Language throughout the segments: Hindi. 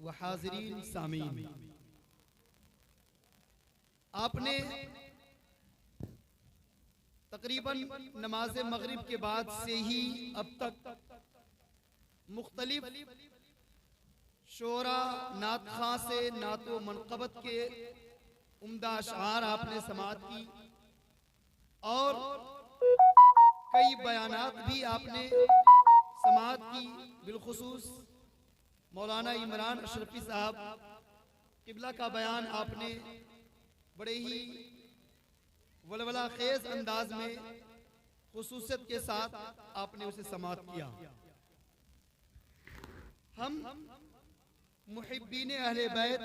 व हाज़रीन सामीन, आपने तकरीबन नमाज मगरिब के बाद से ही अब तक मुख्तलिफ शोरा नात खां से नातो मनक़बत के उम्दा अशआर आपने समाअत की और कई बयानात भी आपने समाअत की। बिलखुसूस मौलाना इमरान अशरफी साहब क़िबला का बयान आपने बड़े ही वलवला खेज अंदाज में खुसूसियत के साथ आपने उसे समाअत किया। हम मुहिब्बीन अहले बैत,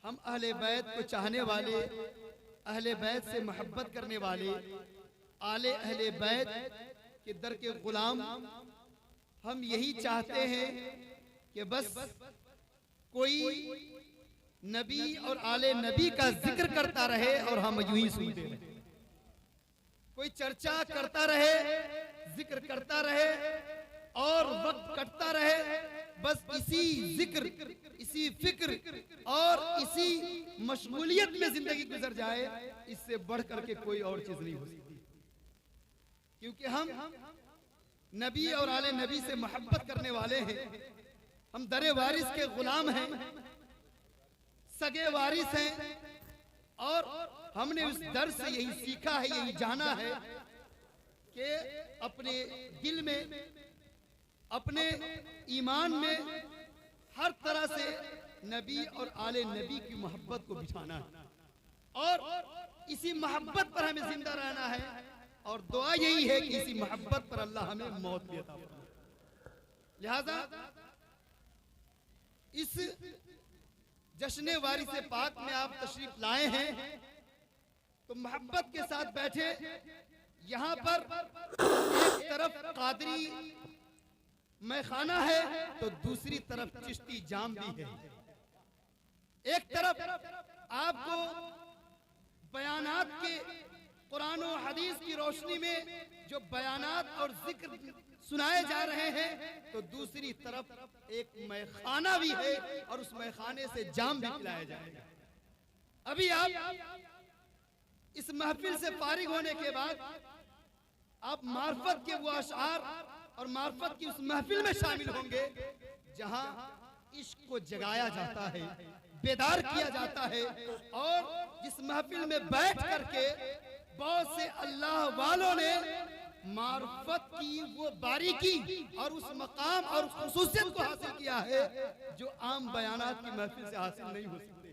हम अहले बैत को चाहने वाले, अहले बैत से मोहब्बत करने वाले, आले अहले बैत के दर के गुलाम, हम यही चाहते हैं कि बस कोई नबी और आले नबी का जिक्र करता रहे और हम यूं ही सुनते रहे, कोई चर्चा करता रहे, जिक्र करता रहे और वक्त कटता रहे। बस इसी जिक्र, इसी फिक्र और इसी मशगूलियत में जिंदगी गुजर जाए, इससे बढ़ करके कोई और चीज नहीं हो सकती। क्योंकि हम नबी और आले नबी से मोहब्बत करने वाले हैं, हम दरे वारिस के गुलाम हैं, सगे वारिस हैं और हमने उस दर से यही सीखा है, यही जाना है कि अपने दिल में, अपने ईमान में हर तरह से नबी और आले नबी की मोहब्बत को बिठाना है और इसी मोहब्बत पर हमें जिंदा रहना है। और दुआ यही है कि इसी मोहब्बत पर अल्लाह हमें मौत भी अता फरमाए। लिहाजा इस जश्न वारिस पाक में आप तशरीफ लाए हैं तो मोहब्बत के साथ बैठे। यहाँ पर एक तरफ कादरी मैखाना है तो दूसरी तरफ चिश्ती जाम भी है। एक तरफ आपको बयानात के कुरान और हदीस की रोशनी में जो बयानात और जिक्र सुनाए जा रहे हैं तो दूसरी तरफ एक मैखाना भी है और उस मैखाने से जाम भी पिलाया जाएगा। अभी आप इस महफिल से फारिग होने के बाद आप मार्फत के वो अशआर और मार्फत की उस महफिल में शामिल होंगे जहां इश्क को जगाया जाता है, बेदार किया जाता है और जिस महफिल में बैठ करके बहुत से अल्लाह वालों ने मार्फत की वो बारीकी और उस मकाम और खुसूसियत को हासिल किया है जो आम बयानात की महफिल से हासिल नहीं हो सकते।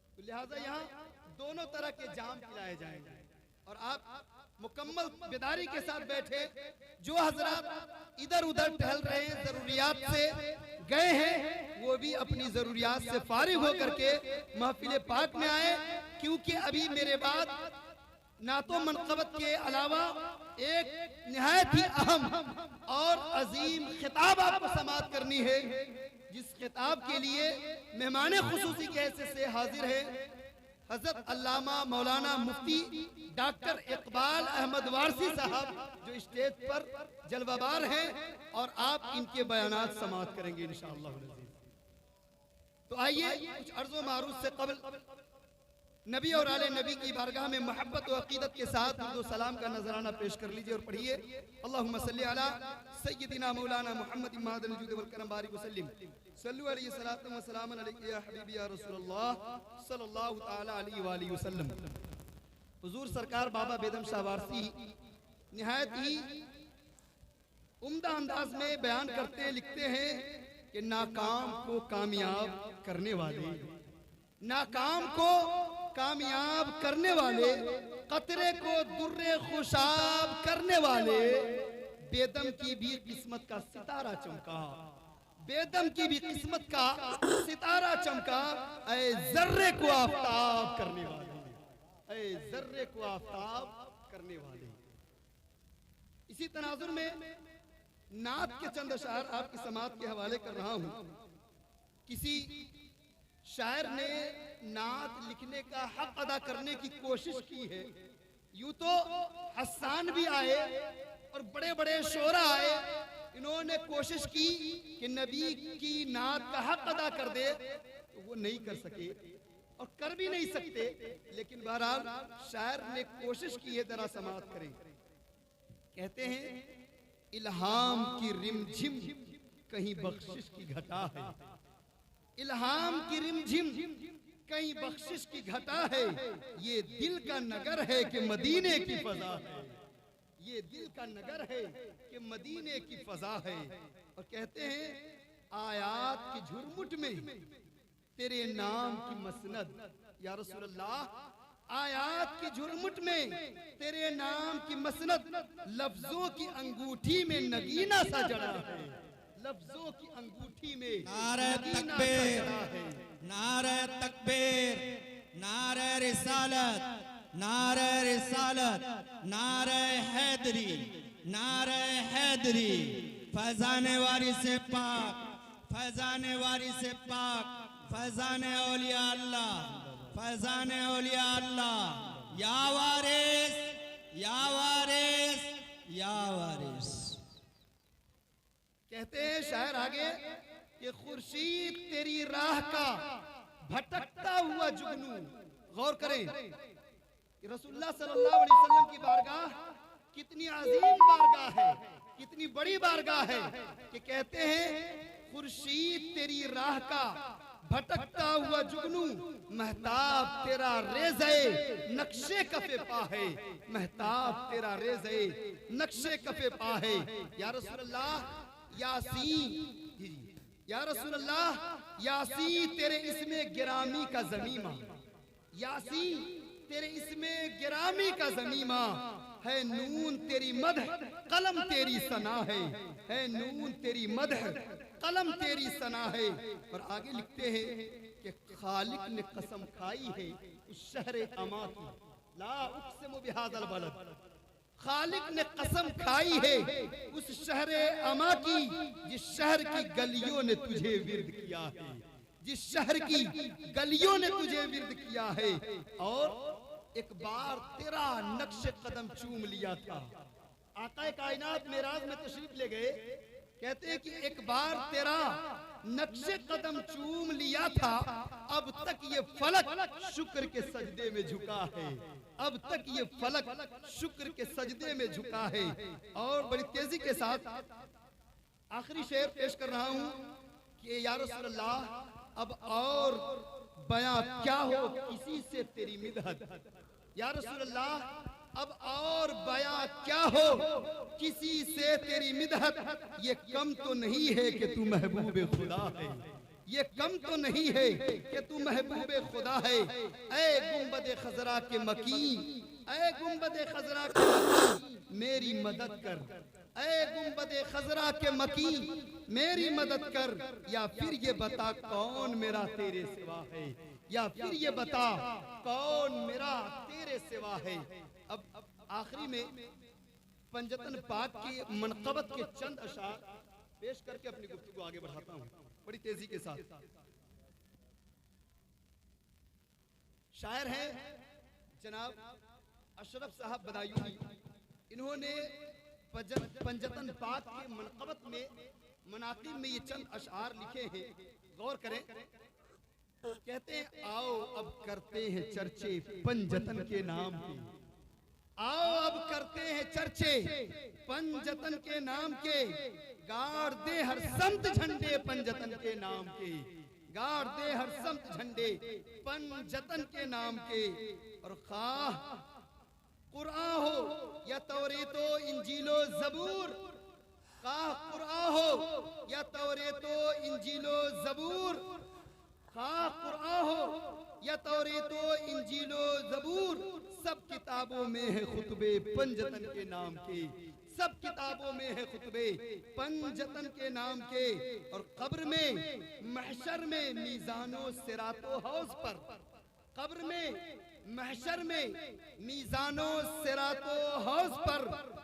तो लिहाजा यहाँ दोनों तरह के जाम पिलाए जाएंगे और आप मुकम्मल बेदारी के साथ बैठे। जो हजरात इधर उधर टहल रहे हैं, जरूरियात से गए हैं, वो भी अपनी जरूरियात से फारिग होकर के महफिल पाक में आए, क्योंकि अभी मेरे बाद नातो मनक़बत के अलावा एक निहायत ही अहम और अजीम खिताब आपको समाअत करनी है, जिस खिताब के लिए मेहमान खुसूसी के हैसियत से हाजिर है हजरत अल्लामा मौलाना मुफ्ती डॉक्टर इकबाल अहमद वारसी साहब, जो स्टेज पर जलवाबार हैं और आप इनके बयानात समाअत करेंगे इंशाअल्लाह। तो आइए कुछ अर्ज़ो मारूफ से कबल नबी और आले नबी की बारगाह में मोहब्बत और अकीदत के साथ दुरूद व सलाम का नजराना पेश कर लीजिए और पढ़िए अल्लाहुम्मा सल्ली अला सय्यदिना मौलाना मुहम्मद मादन जुद वल करम बारिक वसल्लिम सल्लु अलैहि सलातु व सलाम अलैका या हबीबी या रसूलुल्लाह सल्लल्लाहु तआला अलैहि व आलिहि वसल्लम। हुजूर सरकार बाबा बेदम शाह वारसी निहायत ही उम्दा अंदाज में बयान करते लिखते हैं कि नाकाम को कामयाब करने वाले, नाकाम को कामयाब करने वाले, कतरे को दुर्रे खुशाब करने वाले, बेदम की भी किस्मत का सितारा चमका, बेदम की भी किस्मत का सितारा चमका, ऐ जर्रे को आफताब करने वाले, ऐ जर्रे को आफताब करने वाले। इसी तनाजुर में नात के चंद अशआर आपकी समाअत के हवाले कर रहा हूं। किसी शायर ने नात लिखने का हक अदा करने की कोशिश की है। यूं तो हस्सान भी आए और बड़े बड़े शोरा आए, इन्होंने कोशिश की कि नबी की नात का हक अदा कर दे, तो वो नहीं कर सके और कर भी नहीं सकते। लेकिन बहरहाल शायर ने कोशिश की है, जरा समाप्त करें। कहते हैं इल्हाम की रिमझिम कहीं बख्शिश की घटा है, इल्हाम की रिमझिम कहीं बख्शिश की घटा है, ये दिल का नगर है कि मदीने की फजा है, ये दिल का नगर है कि मदीने की फजा है। और कहते हैं आयात की झुरमुट में तेरे नाम की मसनद, या रसूल अल्लाह, आयात की झुरमुट में तेरे नाम की मसनद, लफ्जों की अंगूठी में नगीना सा जड़ा है, लफ्जों की अंगूठी में नारे तकबीर, नारे तकबीर, नारे रिसालत, नारे रिसालत, नारे हैदरी, नारे हैदरी। फैजाने वारी से पाक, फैजाने वारी से पाक, फैजाने औलिया अल्लाह, फैजाने औलिया अल्लाह। या वारिस, या वारिस, या वारिस। कहते हैं शायर आगे कि खुर्शीद तेरी राह का भटकता हुआ जुगनू। गौर करें कि रसूलुल्लाह सल्लल्लाहु अलैहि वसल्लम की बारगाह कितनी अजीम बारगाह है, कितनी बड़ी बारगाह है कि कहते हैं खुर्शीद तेरी राह का भटकता हुआ जुगनू, महताब तेरा रेज़े नक्शे कफे पा है, महताब तेरा रेज़े नक्शे कफे पा है। या रसूल अल्लाह यासीन, या रसूल अल्लाह यासीन तेरे इसमें गिरामी का ज़मीमा, यासीन तेरे इसमें गिरामी का ज़मीमा है, नून तेरी मदह कलम तेरी सना है नून तेरी मदह कलम तेरी सना है। और आगे लिखते हैं कि खालिक ने कसम खाई है उस शहर अमा की, ला उक़सिमु बिहाज़ल बलद, खालिक ने कसम खाई है उस शहर अमा की, जिस शहर की गलियों ने तुझे विर्द किया है, जिस शहर की गलियों ने तुझे विर्द किया है। और एक बार तेरा नक्शे कदम चूम लिया था, आका कायनात मेराज में तशरीफ ले गए। कहते हैं कि एक बार तेरा नक्शे कदम चूम लिया था, अब तक ये फलक शुक्र के सजदे में झुका है, अब तक ये फलक शुक्र के सजदे में झुका है। और बड़ी तेजी के साथ आखिरी शेर पेश कर रहा हूं कि या रसूल अल्लाह अब और बयां क्या हो किसी से तेरी मिदहत, या रसूल अल्लाह अब और बयां क्या हो किसी से तेरी मिदहत, ये कम तो नहीं है कि तू महबूब खुदा है, ये कम तो नहीं है कि तू महबूब खुदा है। ऐ गुंबद खजरा के मकी, ऐ गुंबद खजरा के मकी मेरी मदद कर, ऐ गुंबद खजरा के मकी मेरी मदद कर, या फिर ये बता कौन मेरा तेरे सिवा है, या फिर ये बता कौन मेरा तेरे सिवा है। अब आखिरी में पंजतन पाक की मनकबत के चंद अशार पेश करके अपनी गुफ्तगू आगे बढ़ाता हूं बड़ी तेजी के साथ। शायर हैं जनाब अशरफ साहब बदायूनी, इन्होंने पंजतन पाक के मनकबत में मनाकिब में ये चंद अशार लिखे हैं। गौर करें, कहते हैं आओ अब करते हैं चर्चे पंजतन के नाम के, आओ अब करते हैं चर्चे पंजतन के नाम के, गाड़ दे हर समत झंडे पंजतन के नाम के, गाड़ दे हर समत झंडे पंजतन के नाम के। और खाह कुरान हो या तौरेतो इंजीलो जबूर, खाह कुरान हो या तौरेतो इंजीलो जबूर, खाह कुरान हो या तौरेतो इंजीलो जबूर, सब किताबों में है खुतबे पंजतन के नाम के, सब किताबों में है खुतबे पंजतन के नाम के। और कब्र में महशर में मीज़ानो सिरातो हौज पर, कब्र में महशर में मीज़ानो सिरातो हौज पर,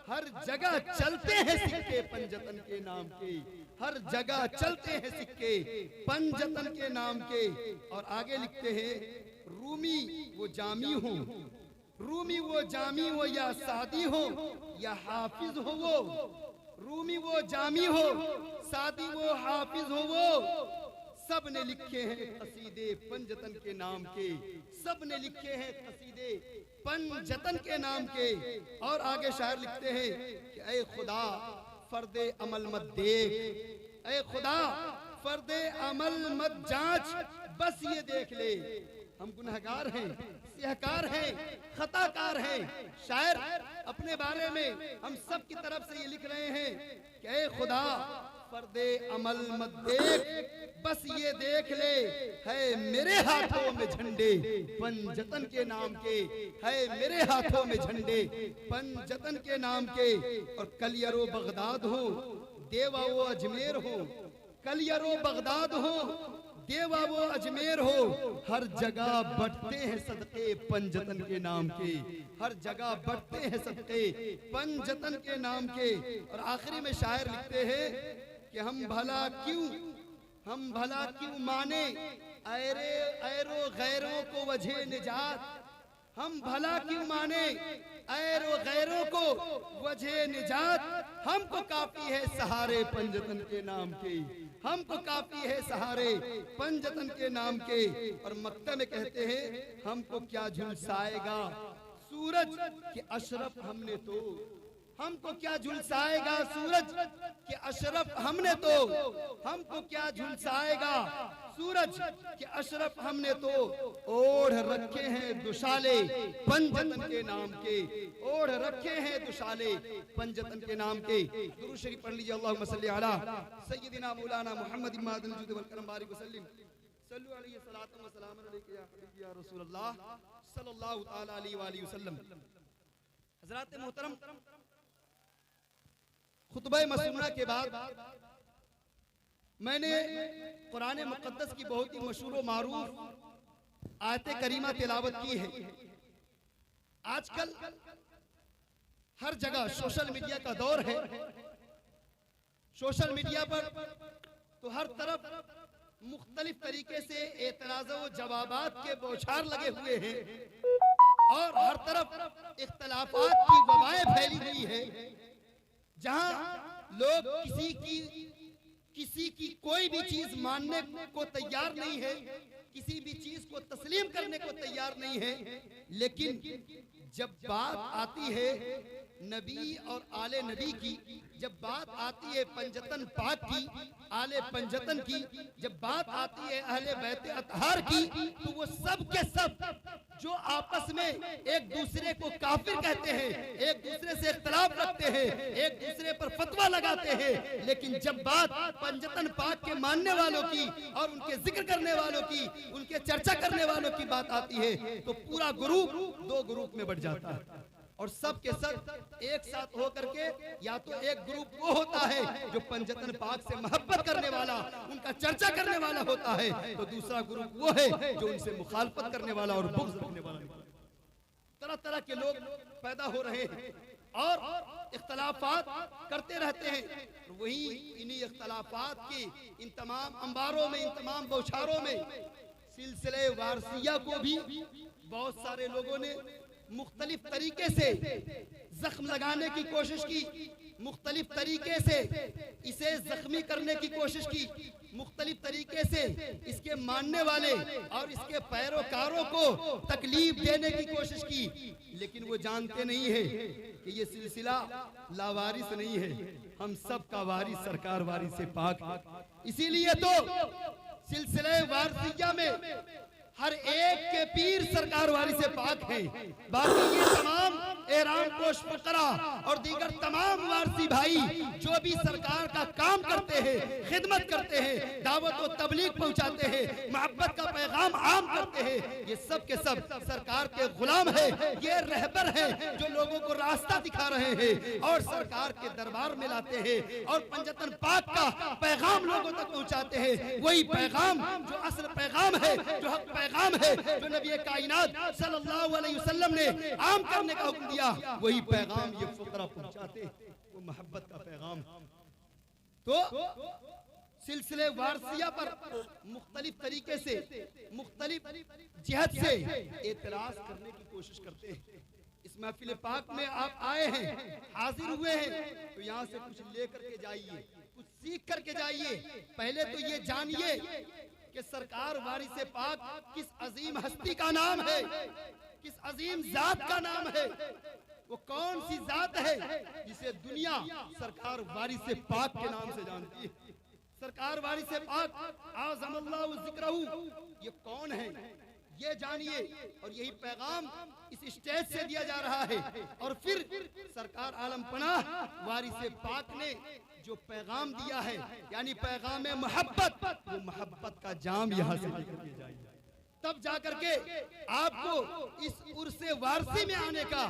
हर जगह चलते हैं सिक्के पंजतन के नाम के, हर जगह चलते हैं सिक्के पंजतन के नाम के। और आगे लिखते हैं रूमी वो जामी हो, रूमी वो जामी हो या सादी हो या हाफिज हो वो, रूमी वो जामी हो, सादी वो हाफिज हो, वो सब ने लिखे हैं कसीदे पंजतन के नाम के, सब ने लिखे हैं कसीदे पंजतन के नाम के। और आगे शायर लिखते हैं कि ऐ खुदा फर्दे अमल मत देख, ऐ खुदा फर्दे अमल मत जांच, बस ये देख ले हम गुनहगार हैं, सिहकार हैं, खताकार हैं। शायर अपने बारे में हम सब की तरफ से ये लिख रहे हैं कि ऐ खुदा फर्दे अमल मत देख, बस ये देख ले है मेरे हाथों में झंडे पंजतन के नाम के, है मेरे हाथों में झंडे पंजतन के नाम के। और कलियरो बगदाद हो, देवा वो अजमेर हो, कलियरो बगदाद हो, देवा वो अजमेर हो, हर जगह बढ़ते हैं सदके पंजतन के नाम के, हर जगह बढ़ते हैं सदके पंजतन के नाम के। और आखिरी में शायर लिखते हैं कि हम भला क्यों माने ऐरो गैरों को वजह निजात, हम भला क्यों माने ऐरो गैरों को वजह निजात, हमको काफी है सहारे पंजतन के नाम के, हमको काफी है सहारे पंजतन के नाम के। और मक्का में कहते हैं हमको क्या झुलसाएगा सूरज के अशरफ हमने तो, हमको क्या झुलसाएगा सूरज के अशरफ हमने तो, हमको क्या झुलसाएगा सूरज के अशरफ हमने तो। ओढ़ रखे हैं दुशाले पंजतन के नाम के, ओढ़ रखे हैं दुशाले पंजतन के नाम के। दुरूद शरीफ पढ़ लीजिए, अल्लाहुम्मा सल्ली अला सय्यदिना मौलाना मुहम्मद इमादुल जुद वल करम बारिक वसल्लम, सल्लु अलैहि सलातु व सलाम अलैका या हबीबी या रसूलल्लाह सल्लल्लाहु तआला अलैहि व आलिहि वसल्लम। हज़रात मोहतरम, खुतबा मसूना के बाद मैंने कुरान मुक़द्दस की बहुत ही मशहूर व मारूफ आयत करीमा तिलावत की है। आजकल हर जगह सोशल मीडिया का दौर है, सोशल मीडिया पर तो हर तरफ मुख्तलिफ तरीके से एतराज़ व जवाबात के बौछार लगे हुए हैं और हर तरफ इख्तलाफात की वबाएं फैली हुई है, जहां लोग किसी की कोई भी चीज मानने को तैयार नहीं है, किसी भी चीज को तस्लीम करने को तैयार नहीं है। लेकिन जब बात आती है नबी और आले नबी की, जब बात आती है पंजतन पाक की, आले पंजतन की, जब बात आती है अहले बैत अतहार की, तो वो सब के सब जो आपस में एक दूसरे को काफिर कहते हैं, एक दूसरे से इख्तलाफ रखते हैं, एक दूसरे पर फतवा लगाते हैं, लेकिन जब बात पंजतन पाक के मानने वालों की और उनके जिक्र करने वालों की, उनके चर्चा करने वालों की बात आती है, तो पूरा ग्रुप दो ग्रुप में बढ़ जाता है और सब के सब एक साथ होकर के या तो एक ग्रुप वो होता है जो पंजतन पाक से मोहब्बत करने वाला, उनका चर्चा करने वाला होता है, तो दूसरा ग्रुप वो है जो उनसे मुखालफत करने वाला और बुग़्ज़ रखने वाला। तरह तरह के लोग पैदा हो रहे हैं और इख्तलाफात करते रहते हैं। वही इन्हीं इख्तलाफात की इन तमाम अंबारों में, इन तमाम बौछारों में सिलसिले वारसिया को भी बहुत सारे लोगों ने मुख्तलिफ तरीके से जख्म लगाने की कोशिश की, मुख्तलिफ तरीके से इसे जख्मी करने की कोशिश की, मुख्तलिफ तरीके से इसके मानने वाले और इसके पैरोकारों को तकलीफ देने की कोशिश की। लेकिन वो जानते नहीं है कि ये सिलसिला लावारिस नहीं है, हम सब का वारिस सरकार वारिस से पाक है। इसीलिए तो सिलसिले वारसिया में हर एक के पीर सरकार वाली से पाक है। बाकी ये तमाम एहराम पोश फकरा और दीगर तमाम वारसी भाई जो भी सरकार का काम करते हैं, खिदमत करते हैं, दावत और तबलीग पहुंचाते हैं, मोहब्बत का पैगाम आम करते हैं, ये सब के सब सरकार के गुलाम है। ये रहबर है जो लोगों को रास्ता दिखा रहे हैं और सरकार के दरबार में लाते हैं और पंजतन पाक का पैगाम लोगों तक पहुंचाते हैं। वही पैगाम जो असल पैगाम है, जो हक पैगाम है, जो नबी कायनात सल्लल्लाहु अलैहि वसल्लम ने आम करने का हुक्म दिया, वही पैगाम ये फकरा पहुंचाते, वो मोहब्बत का पैगाम। तो सिलसिले वारसिया पर मुख्तलिफ तरीके से, मुख्तलिफ जिहत से एतराज करने की कोशिश करते हैं। इस महफिल पाक में आप आए हैं, हाजिर हुए हैं, तो यहाँ से कुछ लेकर के जाइए, कुछ सीख करके जाइए। पहले तो ये जानिए कि सरकार वारिस पाक किस अजीम हस्ती का नाम है, किस अजीम जात का नाम है। वो कौन सी जात है जिसे दुनिया सरकार वारिस पाक के नाम से जानती है। सरकार वारिस पाक आज़मल्लाहु ज़िक्रहू, ये कौन है ये जानिए। और यही पैगाम इस स्टेज से दिया जा रहा है। और फिर सरकार आलम पनाह वारिस पाक ने जो पैगाम दिया है, यानी पैगाम मोहब्बत, वो मोहब्बत का जाम यहाँ से लेकर के जाइए, तब जाकर के आपको इस उर्से वारसी में आने का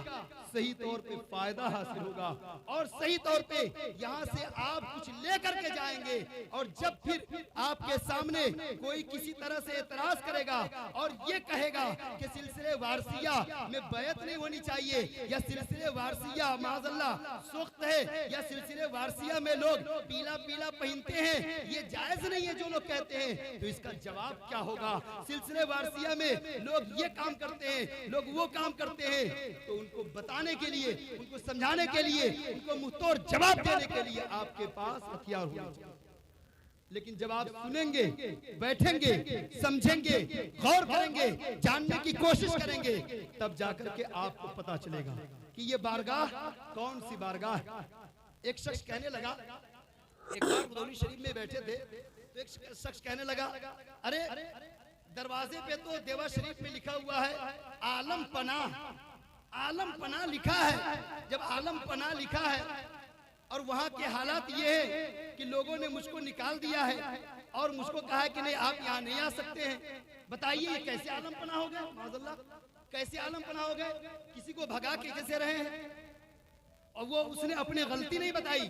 सही तौर पे फायदा हासिल होगा। और सही तौर पे यहाँ से आप कुछ लेकर के जाएंगे। और जब फिर आपके सामने कोई किसी तरह से एतराज करेगा और ये कहेगा कि सिलसिले वारसिया में बैत नहीं होनी चाहिए, या सिलसिले वारसिया माज़अल्लाह सुख्त है, या सिलसिले वारसिया में लोग पीला पीला पहनते हैं, ये जायज नहीं है जो लोग कहते हैं, तो इसका जवाब क्या होगा। सिलसिले वारसिया में लोग ये काम करते हैं, लोग वो काम करते हैं, तो उनको बताने के लिए, उनको समझाने के लिए, उनको मुंहतोड़ जवाब देने के लिए आपके पास हथियार होना चाहिए। लेकिन जब आप सुनेंगे, बैठेंगे, समझेंगे, गौर करेंगे, जानने की कोशिश करेंगे, तब जाकर के आपको पता चलेगा कि ये बारगाह कौन सी बारगाह है। एक शख्स कहने लगा, एक बार बदौली शरीफ में बैठे थे, तो एक शख्स कहने लगा, अरे दरवाजे पे तो देवा शरीफ में लिखा हुआ है आलम पनाह, आलम पनाह लिखा है। जब आलम पनाह लिखा है और वहाँ के हालात ये है कि लोगों ने मुझको निकाल दिया है और मुझको कहा है कि नहीं आप यहाँ नहीं आ सकते हैं, बताइए ये कैसे आलम पनाह हो गए, माज़अल्लाह कैसे आलम पनाह हो गए, किसी को भगा के कैसे रहे हैं। और वो उसने अपनी गलती नहीं बताई,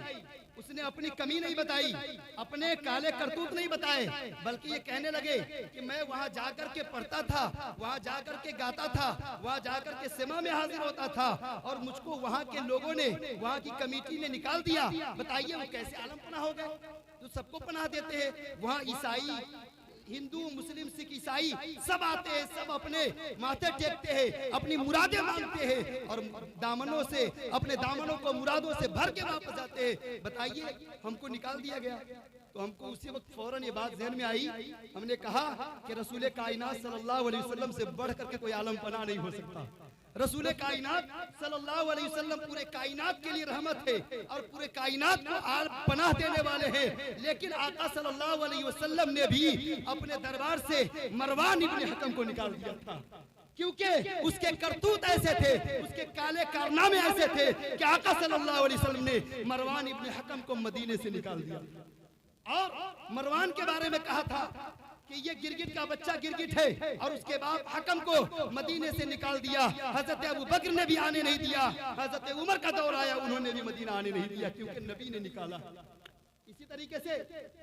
उसने अपनी कमी नहीं बताई, अपने काले करतूत नहीं बताए, बल्कि ये कहने लगे कि मैं वहाँ जाकर के पढ़ता था, वहाँ जाकर के गाता था, वहाँ जाकर के सिमा में हाजिर होता था और मुझको वहाँ के लोगों ने, वहाँ की कमेटी ने निकाल दिया, बताइए वो कैसे आलम पनाह हो गए। तो सबको पनाह देते हैं, वहाँ ईसाई, हिंदू, मुस्लिम, सिख, ईसाई सब आते हैं, सब अपने माथे टेकते हैं, अपनी मुरादें मांगते हैं और दामनों से, अपने दामनों को मुरादों से भर के वापस आते हैं। बताइए हमको निकाल दिया गया। तो हमको उसी वक्त फौरन ये बात ज़हन में आई, हमने कहा कि रसूल कायनात सल्लल्लाहु अलैहि वसल्लम से बढ़ करके कोई आलम पनाह नहीं हो सकता। रसूल कायनात सल्लल्लाहु अलैहि वसल्लम पूरे कायनात के लिए रहमत है और पूरे कायनात को पनाह देने वाले हैं। लेकिन आका सल्लल्लाहु अलैहि वसल्लम ने भी अपने दरबार से मरवान इब्न हकम को निकाल दिया था, क्योंकि उसके करतूत ऐसे थे, उसके काले कारनामे ऐसे थे कि आका सल्लल्लाहु अलैहि वसल्लम ने मरवान इब्न हकम को मदीने से निकाल दिया। और मरवान के बारे में कहा था कि ये गिरगिट का बच्चा गिरगिट है, और उसके बाद हकम को मदीने से निकाल दिया। हजरत अबू बकर ने भी आने नहीं दिया, हजरत उमर का दौर आया, उन्होंने भी मदीना आने नहीं दिया, क्योंकि नबी ने निकाला। इसी तरीके से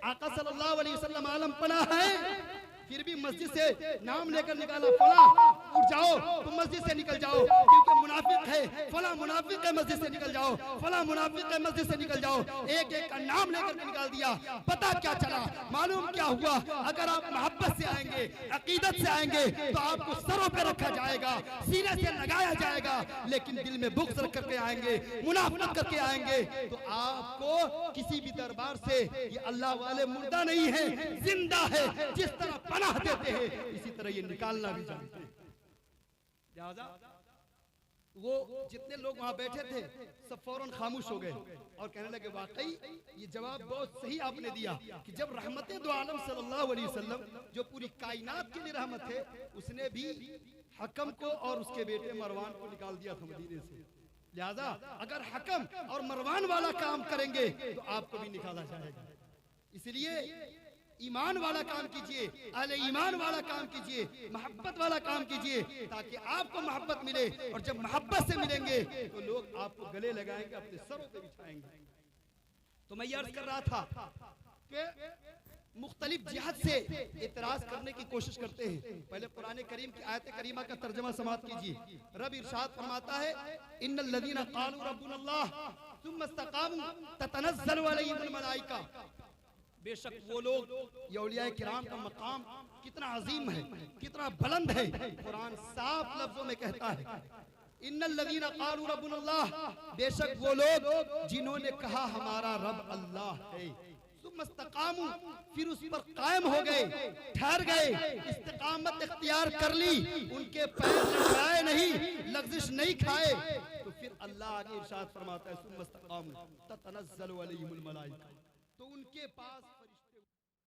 आका सल्लल्लाहु अलैहि वसल्लम आलम पनाह है, फिर भी मस्जिद से नाम लेकर निकाला, फला उठ जाओ तुम मस्जिद से निकल जाओ, क्योंकि मुनाफिक है, फला मुनाफिक है मस्जिद से निकल जाओ, फला मुनाफिक है मस्जिद से निकल जाओ। एक एक का नाम लेकर के निकाल दिया। पता क्या चला, मालूम क्या हुआ, अगर आप मोहब्बत से आएंगे, अकीदत से आएंगे, तो आपको सरों पे रखा जाएगा, सीने से लगाया जाएगा। लेकिन दिल में बुग़्ज़ रख करके आएंगे, मुनाफिक करके आएंगे, तो आपको किसी भी दरबार से, ये अल्लाह वाले मुर्दा नहीं है, जिंदा है, जिस तरह पनाह देते हैं इसी तरह ये निकालना भी जानते हैं। लिहाजा वो जितने लोग वहां बैठे थे सब फौरन खामोश हो गए और कहने लगे वाकई ये जवाब बहुत सही आपने दिया कि जब रहमत दो आलम सल्लल्लाहु अलैहि वसल्लम, जो पूरी कायनात के लिए रहमत है, उसने भी हकम को और उसके बेटे मरवान को निकाल दिया था मदीने से। लिहाजा अगर हकम और मरवान वाला काम करेंगे तो आपको भी निकाला जाएगा। इसलिए ईमान वाला काम कीजिए, अहले ईमान वाला काम कीजिए, मोहब्बत वाला काम कीजिए, ताकि आपको मोहब्बत मिले। और जब मोहब्बत से मिलेंगे तो लोग आपको गले लगाएंगे, अपने सरों पे बिछाएंगे। तो मैं ये अर्ज कर रहा था कि मुख्तलिफ जिहत से इतराज करने की कोशिश करते हैं। पहले कुरान करीम की आयत करीमा का तर्जमा समाप्त कीजिए। रब इरशाद फरमाता है, इन्नल लज़ीना क़ालू रब्बुनल्लाह सुम्मा इस्तक़ामू ततनज़्ज़लु अलैहिमुल मलाइका। बेशक वो लोग, ये औलिया किराम का मकाम कितना अजीम है, कितना बुलंद है। कुरान साफ लफ्जों में कहता है इन्नल्लज़ीना क़ालू रब्बुनल्लाह, बेशक वो लोग जिन्होंने कहा हमारा रब अल्लाह है, सुम्मस्तक़ामू, फिर उस पर कायम हो गए, ठहर गए, इस्तिकामत इख्तियार कर ली, उनके पैर लड़खड़ाए नहीं, लग़ज़िश नहीं खाए, तो फिर अल्लाह आगे इरशाद फरमाता है सुम्मस्तक़ामू ततनज़्ज़लु अलैहिमुल मलाइका, तो उनके पास